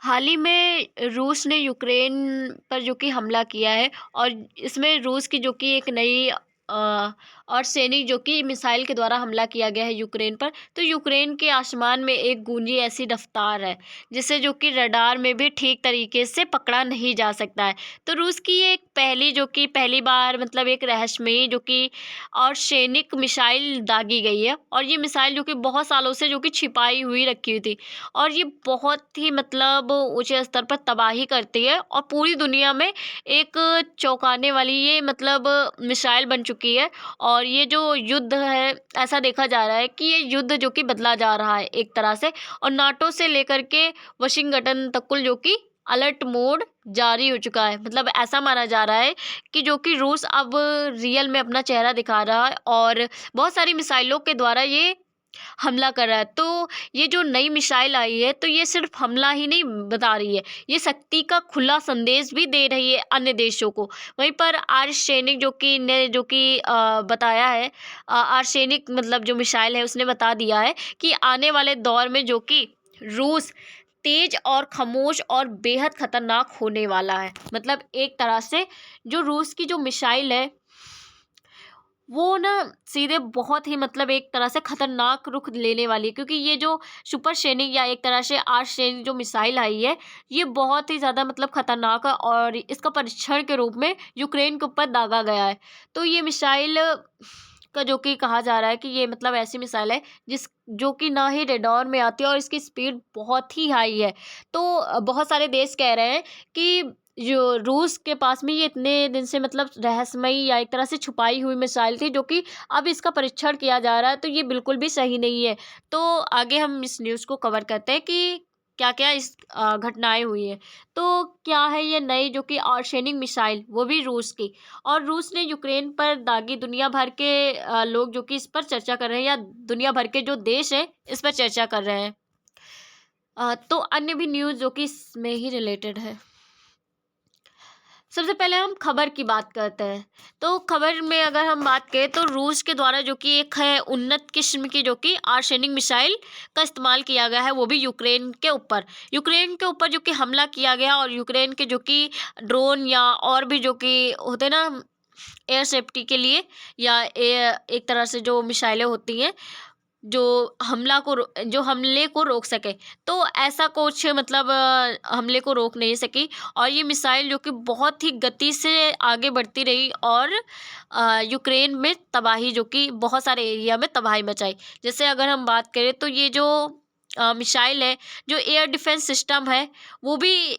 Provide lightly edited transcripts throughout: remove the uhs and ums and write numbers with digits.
हाल ही में रूस ने यूक्रेन पर जो कि हमला किया है और इसमें रूस की जो कि एक नई अर्धसैनिक जो कि मिसाइल के द्वारा हमला किया गया है यूक्रेन पर। तो यूक्रेन के आसमान में एक गूंजी ऐसी रफ्तार है जिसे जो कि रडार में भी ठीक तरीके से पकड़ा नहीं जा सकता है। तो रूस की ये एक पहली बार मतलब एक रहस्यमयी जो कि अर्धसैनिक मिसाइल दागी गई है और ये मिसाइल जो कि बहुत सालों से जो कि छिपाई हुई रखी हुई थी और ये बहुत ही मतलब ऊँचे स्तर पर तबाही करती है और पूरी दुनिया में एक चौंकाने वाली ये मतलब मिसाइल बन चुकी है। और ये जो युद्ध है, ऐसा देखा जा रहा है कि ये युद्ध जो कि बदला जा रहा है एक तरह से, और नाटो से लेकर के वाशिंगटन तक कुल जो कि अलर्ट मोड जारी हो चुका है। मतलब ऐसा माना जा रहा है कि जो कि रूस अब रियल में अपना चेहरा दिखा रहा है और बहुत सारी मिसाइलों के द्वारा ये हमला कर रहा है। तो ये जो नई मिसाइल आई है तो ये सिर्फ हमला ही नहीं बता रही है, ये शक्ति का खुला संदेश भी दे रही है अन्य देशों को। वहीं पर आर्शेनिक जो कि ने जो कि बताया है, आर्शेनिक मतलब जो मिसाइल है उसने बता दिया है कि आने वाले दौर में जो कि रूस तेज और खामोश और बेहद खतरनाक होने वाला है। मतलब एक तरह से जो रूस की जो मिसाइल है वो ना सीधे बहुत ही मतलब एक तरह से खतरनाक रुख लेने वाली है, क्योंकि ये जो सुपरसोनिक या एक तरह से आर्शेनिक जो मिसाइल आई है ये बहुत ही ज़्यादा मतलब खतरनाक है और इसका परीक्षण के रूप में यूक्रेन के ऊपर दागा गया है। तो ये मिसाइल का जो कि कहा जा रहा है कि ये मतलब ऐसी मिसाइल है जिस जो कि ना ही रेडार में आती है और इसकी स्पीड बहुत ही हाई है। तो बहुत सारे देश कह रहे हैं कि जो रूस के पास में ये इतने दिन से मतलब रहस्यमयी या एक तरह से छुपाई हुई मिसाइल थी जो कि अब इसका परीक्षण किया जा रहा है, तो ये बिल्कुल भी सही नहीं है। तो आगे हम इस न्यूज़ को कवर करते हैं कि क्या-क्या इस घटनाएँ हुई हैं। तो क्या है ये नई जो कि आर्सेनिक मिसाइल, वो भी रूस की, और रूस ने यूक्रेन पर दागी। दुनिया भर के लोग जो कि इस पर चर्चा कर रहे हैं या दुनिया भर के जो देश हैं इस पर चर्चा कर रहे हैं। तो अन्य भी न्यूज़ जो कि इसमें ही रिलेटेड है। सबसे पहले हम खबर की बात करते हैं। तो खबर में अगर हम बात करें तो रूस के द्वारा जो कि एक है उन्नत किस्म की जो कि आर्सेनिक मिसाइल का इस्तेमाल किया गया है, वो भी यूक्रेन के ऊपर जो कि हमला किया गया और यूक्रेन के जो कि ड्रोन या और भी जो कि होते ना एयर सेफ्टी के लिए या एक तरह से जो मिसाइलें होती हैं जो जो हमले को रोक सके। तो ऐसा कुछ मतलब हमले को रोक नहीं सकी और ये मिसाइल जो कि बहुत ही गति से आगे बढ़ती रही और यूक्रेन में तबाही जो कि बहुत सारे एरिया में तबाही मचाई। जैसे अगर हम बात करें तो ये जो मिसाइल है, जो एयर डिफेंस सिस्टम है, वो भी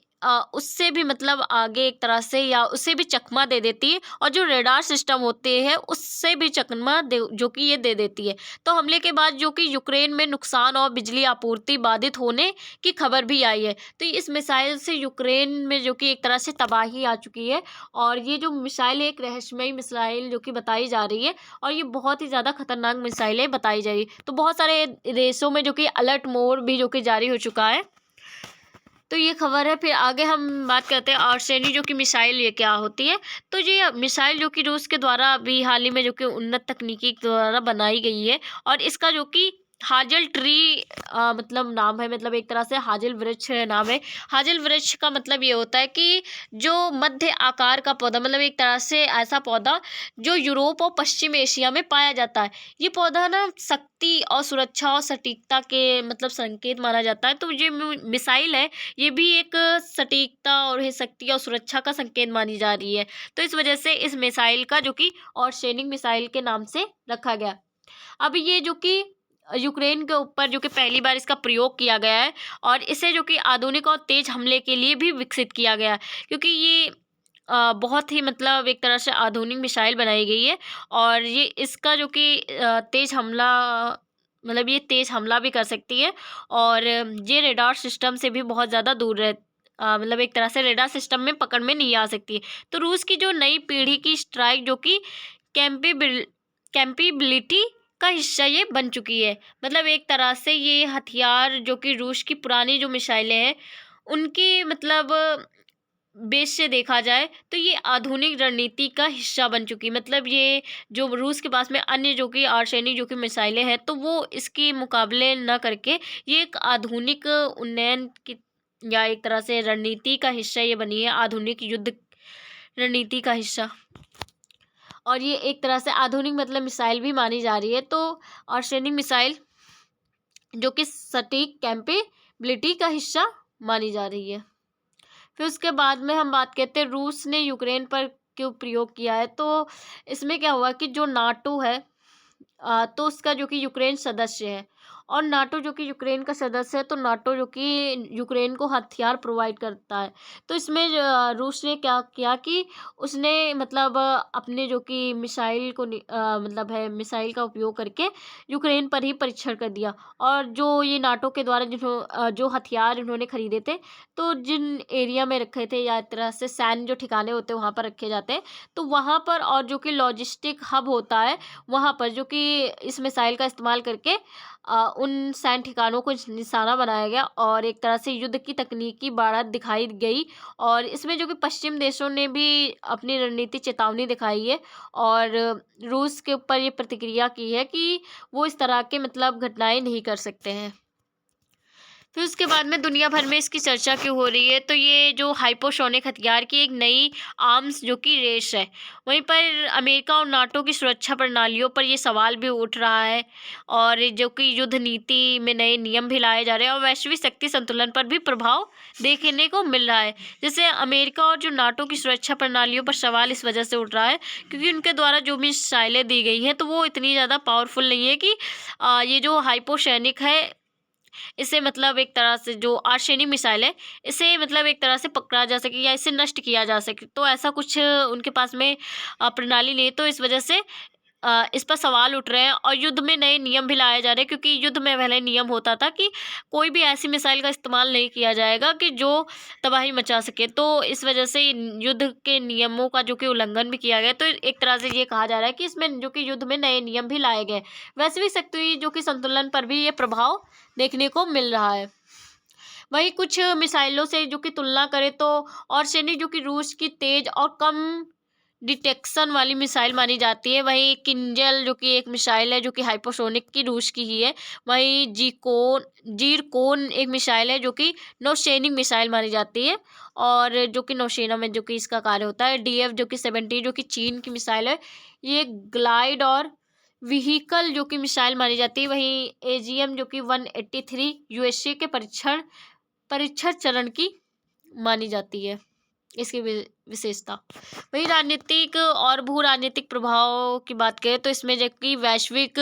उससे भी मतलब आगे एक तरह से या उससे भी चकमा दे देती है और जो रडार सिस्टम होते हैं उससे भी चकमा दे जो कि ये दे देती है। तो हमले के बाद जो कि यूक्रेन में नुकसान और बिजली आपूर्ति बाधित होने की खबर भी आई है। तो इस मिसाइल से यूक्रेन में जो कि एक तरह से तबाही आ चुकी है और ये जो मिसाइल है एक रहस्यमयी मिसाइल जो कि बताई जा रही है और ये बहुत ही ज़्यादा खतरनाक मिसाइलें बताई जा रही है। तो बहुत सारे देशों में जो कि अलर्ट मोड भी जो कि जारी हो चुका है। तो ये खबर है। फिर आगे हम बात करते हैं आर्सेनी जो कि मिसाइल ये क्या होती है। तो ये मिसाइल जो कि रूस के द्वारा अभी हाल ही में जो कि उन्नत तकनीकी के द्वारा बनाई गई है और इसका जो कि हाजल ट्री मतलब नाम है, मतलब एक तरह से हाजल वृक्ष नाम है। हाजल वृक्ष का मतलब ये होता है कि जो मध्य आकार का पौधा, मतलब एक तरह से ऐसा पौधा जो यूरोप और पश्चिम एशिया में पाया जाता है। ये पौधा ना शक्ति और सुरक्षा और सटीकता के मतलब संकेत माना जाता है। तो ये मिसाइल है, ये भी एक सटीकता और ये शक्ति और सुरक्षा का संकेत मानी जा रही है। तो इस वजह से इस मिसाइल का जो कि ऑर्शेनिक मिसाइल के नाम से रखा गया। अब ये जो कि यूक्रेन के ऊपर जो कि पहली बार इसका प्रयोग किया गया है और इसे जो कि आधुनिक और तेज हमले के लिए भी विकसित किया गया है, क्योंकि ये बहुत ही मतलब एक तरह से आधुनिक मिसाइल बनाई गई है और ये इसका जो कि तेज हमला मतलब ये तेज हमला भी कर सकती है और ये रेडार सिस्टम से भी बहुत ज़्यादा दूर मतलब एक तरह से रेडार सिस्टम में पकड़ में नहीं आ सकती है। तो रूस की जो नई पीढ़ी की स्ट्राइक जो कि कैम्पेबिलिटी का हिस्सा ये बन चुकी है। मतलब एक तरह से ये हथियार जो कि रूस की पुरानी जो मिसाइलें हैं उनकी मतलब बेस से देखा जाए तो ये आधुनिक रणनीति का हिस्सा बन चुकी है। मतलब ये जो रूस के पास में अन्य जो कि आर्सेनिक जो कि मिसाइलें हैं तो वो इसके मुकाबले न करके ये एक आधुनिक उन्नयन की या एक तरह से रणनीति का हिस्सा ये बनी है, आधुनिक युद्ध रणनीति का हिस्सा। और ये एक तरह से आधुनिक मतलब मिसाइल भी मानी जा रही है। तो आर्सेनिक मिसाइल जो कि सटीक कैपेबिलिटी का हिस्सा मानी जा रही है। फिर उसके बाद में हम बात करते हैं रूस ने यूक्रेन पर क्यों प्रयोग किया है। तो इसमें क्या हुआ कि जो नाटो है तो उसका जो कि यूक्रेन सदस्य है, और नाटो जो कि यूक्रेन का सदस्य है, तो नाटो जो कि यूक्रेन को हथियार प्रोवाइड करता है। तो इसमें रूस ने क्या किया कि उसने मतलब अपने जो कि मिसाइल को मतलब है मिसाइल का उपयोग करके यूक्रेन पर ही परीक्षण कर दिया। और जो ये नाटो के द्वारा जो हथियार इन्होंने खरीदे थे, तो जिन एरिया में रखे थे या एक तरह से सैन्य जो ठिकाने होते हैं वहाँ पर रखे जाते हैं, तो वहाँ पर और जो कि लॉजिस्टिक हब होता है वहाँ पर जो कि इस मिसाइल का इस्तेमाल करके उन सैन्य ठिकानों को निशाना बनाया गया और एक तरह से युद्ध की तकनीकी बढ़त दिखाई गई। और इसमें जो कि पश्चिम देशों ने भी अपनी रणनीति चेतावनी दिखाई है और रूस के ऊपर ये प्रतिक्रिया की है कि वो इस तरह के मतलब घटनाएं नहीं कर सकते हैं। फिर उसके बाद में दुनिया भर में इसकी चर्चा क्यों हो रही है, तो ये जो हाइपोसोनिक हथियार की एक नई आर्म्स जो कि रेस है, वहीं पर अमेरिका और नाटो की सुरक्षा प्रणालियों पर ये सवाल भी उठ रहा है और जो कि युद्ध नीति में नए नियम भी लाए जा रहे हैं और वैश्विक शक्ति संतुलन पर भी प्रभाव देखने को मिल रहा है। जैसे अमेरिका और जो नाटो की सुरक्षा प्रणालियों पर सवाल इस वजह से उठ रहा है क्योंकि उनके द्वारा जो भी मिसाइलें दी गई हैं तो वो इतनी ज़्यादा पावरफुल नहीं है कि ये जो हाइपोसोनिक है इसे मतलब एक तरह से जो आर्सेनिक मिसाइल है इसे मतलब एक तरह से पकड़ा जा सके या इसे नष्ट किया जा सके, तो ऐसा कुछ उनके पास में प्रणाली नहीं है। तो इस वजह से इस पर सवाल उठ रहे हैं और युद्ध में नए नियम भी लाए जा रहे हैं क्योंकि युद्ध में पहले नियम होता था कि कोई भी ऐसी मिसाइल का इस्तेमाल नहीं किया जाएगा कि जो तबाही मचा सके। तो इस वजह से युद्ध के नियमों का जो कि उल्लंघन भी किया गया। तो एक तरह से ये कहा जा रहा है कि इसमें जो कि युद्ध में नए नियम भी लाए गए, वैश्विक शक्ति जो कि संतुलन पर भी ये प्रभाव देखने को मिल रहा है। वहीं कुछ मिसाइलों से जो कि तुलना करें तो आर्सेनिक जो कि रूस की तेज और कम डिटेक्शन वाली मिसाइल मानी जाती है। वहीं किंजल जो कि एक मिसाइल है जो कि हाइपरसोनिक की रूस की ही है। वहीं जीरकोन एक मिसाइल है जो कि नौसैनिक मिसाइल मानी जाती है और जो कि नौसेना में जो कि इसका कार्य होता है। DF जो कि 70 जो कि चीन की मिसाइल है, ये ग्लाइड और व्हीकल जो कि मिसाइल मानी जाती है। वहीं AGM जो कि 183 USA के परीक्षण चरण की मानी जाती है, इसकी विशेषता। वही राजनीतिक और भू राजनीतिक प्रभाव की बात करें तो इसमें जबकि वैश्विक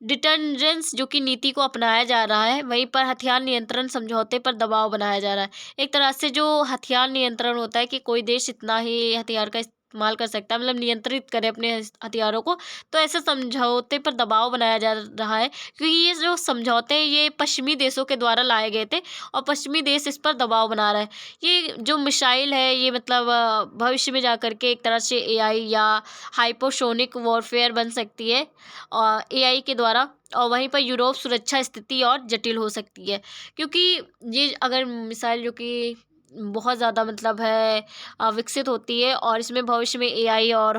डिटर्जेंस जो कि नीति को अपनाया जा रहा है, वहीं पर हथियार नियंत्रण समझौते पर दबाव बनाया जा रहा है। एक तरह से जो हथियार नियंत्रण होता है कि कोई देश इतना ही हथियार का इस्तेमाल कर सकता है, मतलब नियंत्रित करे अपने हथियारों को, तो ऐसे समझौते पर दबाव बनाया जा रहा है क्योंकि ये जो समझौते हैं ये पश्चिमी देशों के द्वारा लाए गए थे और पश्चिमी देश इस पर दबाव बना रहा है। ये जो मिसाइल है ये मतलब भविष्य में जा कर के एक तरह से AI या हाइपोसोनिक वॉरफेयर बन सकती है और AI के द्वारा, और वहीं पर यूरोप सुरक्षा स्थिति और जटिल हो सकती है क्योंकि ये अगर मिसाइल जो कि बहुत ज़्यादा मतलब है विकसित होती है और इसमें भविष्य में AI और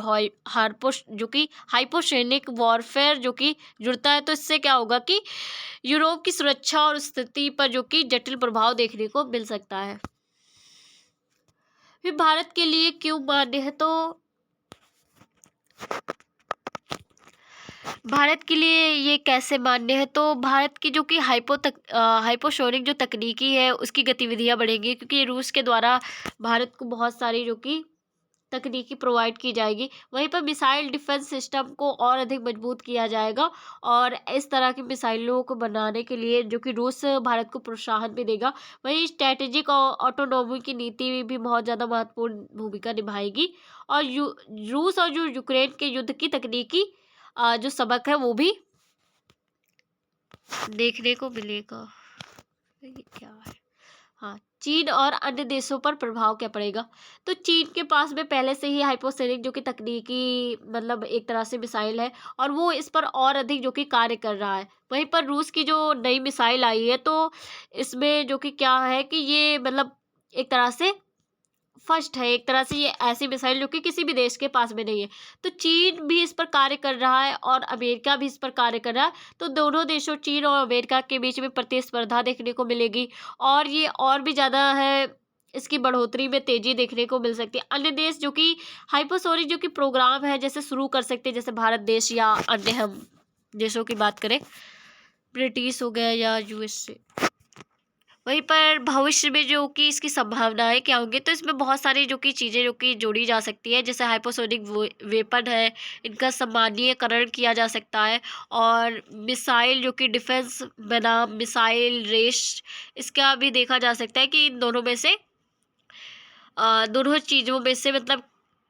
जो कि हाइपोसोनिक वॉरफेयर जो कि जुड़ता है, तो इससे क्या होगा कि यूरोप की सुरक्षा और स्थिति पर जो कि जटिल प्रभाव देखने को मिल सकता है। फिर भारत के लिए क्यों मान्य है, तो भारत के लिए ये कैसे मान्य है, तो भारत की जो कि हाइपोसोनिक जो तकनीकी है उसकी गतिविधियां बढ़ेंगी क्योंकि रूस के द्वारा भारत को बहुत सारी जो कि तकनीकी प्रोवाइड की जाएगी। वहीं पर मिसाइल डिफेंस सिस्टम को और अधिक मजबूत किया जाएगा और इस तरह की मिसाइलों को बनाने के लिए जो कि रूस भारत को प्रोत्साहन भी देगा। वहीं स्ट्रैटेजिक और ऑटोनॉमी की नीति भी बहुत ज़्यादा महत्वपूर्ण भूमिका निभाएगी और रूस और जो यूक्रेन के युद्ध की तकनीकी जो सबक है वो भी देखने को मिलेगा। ये क्या है, हाँ, चीन और अन्य देशों पर प्रभाव क्या पड़ेगा, तो चीन के पास में पहले से ही हाइपोसोनिक जो कि तकनीकी मतलब एक तरह से मिसाइल है और वो इस पर और अधिक जो कि कार्य कर रहा है। वहीं पर रूस की जो नई मिसाइल आई है तो इसमें जो कि क्या है कि ये मतलब एक तरह से फर्स्ट है एक तरह से ये ऐसी मिसाइल जो कि किसी भी देश के पास में नहीं है। तो चीन भी इस पर कार्य कर रहा है और अमेरिका भी इस पर कार्य कर रहा है। तो दोनों देशों चीन और अमेरिका के बीच में प्रतिस्पर्धा देखने को मिलेगी और ये और भी ज़्यादा है, इसकी बढ़ोतरी में तेज़ी देखने को मिल सकती है। अन्य देश जो कि हाइपरसोनिक जो कि प्रोग्राम है जैसे शुरू कर सकते हैं, जैसे भारत देश या अन्य हम देशों की बात करें, ब्रिटिश हो गया या यूएसए। वहीं पर भविष्य में जो कि इसकी संभावनाएं क्या होंगी, तो इसमें बहुत सारी जो कि चीज़ें जो कि जोड़ी जा सकती है, जैसे हाइपोसोनिक वेपन है, इनका सामान्यीकरण किया जा सकता है और मिसाइल जो कि डिफेंस बनाम मिसाइल रेस, इसका भी देखा जा सकता है कि इन दोनों में से दोनों चीज़ों में से मतलब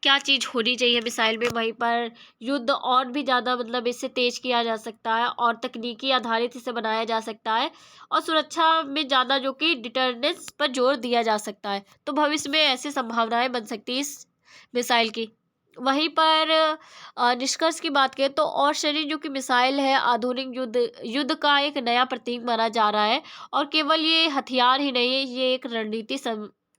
क्या चीज़ होनी चाहिए मिसाइल में। वहीं पर युद्ध और भी ज़्यादा मतलब इससे तेज किया जा सकता है और तकनीकी आधारित इसे बनाया जा सकता है और सुरक्षा में ज़्यादा जो कि डिटरनेंस पर जोर दिया जा सकता है। तो भविष्य में ऐसी संभावनाएं बन सकती है इस मिसाइल की। वहीं पर निष्कर्ष की बात करें तो और शरीर जो कि मिसाइल है आधुनिक युद्ध का एक नया प्रतीक माना जा रहा है और केवल ये हथियार ही नहीं है, ये एक रणनीति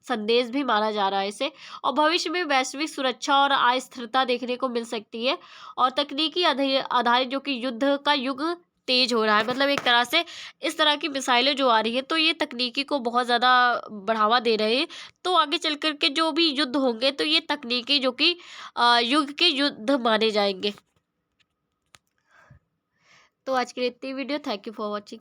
संदेश भी माना जा रहा है इसे। और भविष्य में वैश्विक सुरक्षा और अस्थिरता देखने को मिल सकती है और तकनीकी आधारित जो कि युद्ध का युग तेज हो रहा है। मतलब एक तरह से इस तरह की मिसाइलें जो आ रही है तो ये तकनीकी को बहुत ज़्यादा बढ़ावा दे रहे हैं। तो आगे चल कर के जो भी युद्ध होंगे तो ये तकनीकी जो कि युग के युद्ध माने जाएंगे। तो आज के लिए इतनी video, thank you for watching.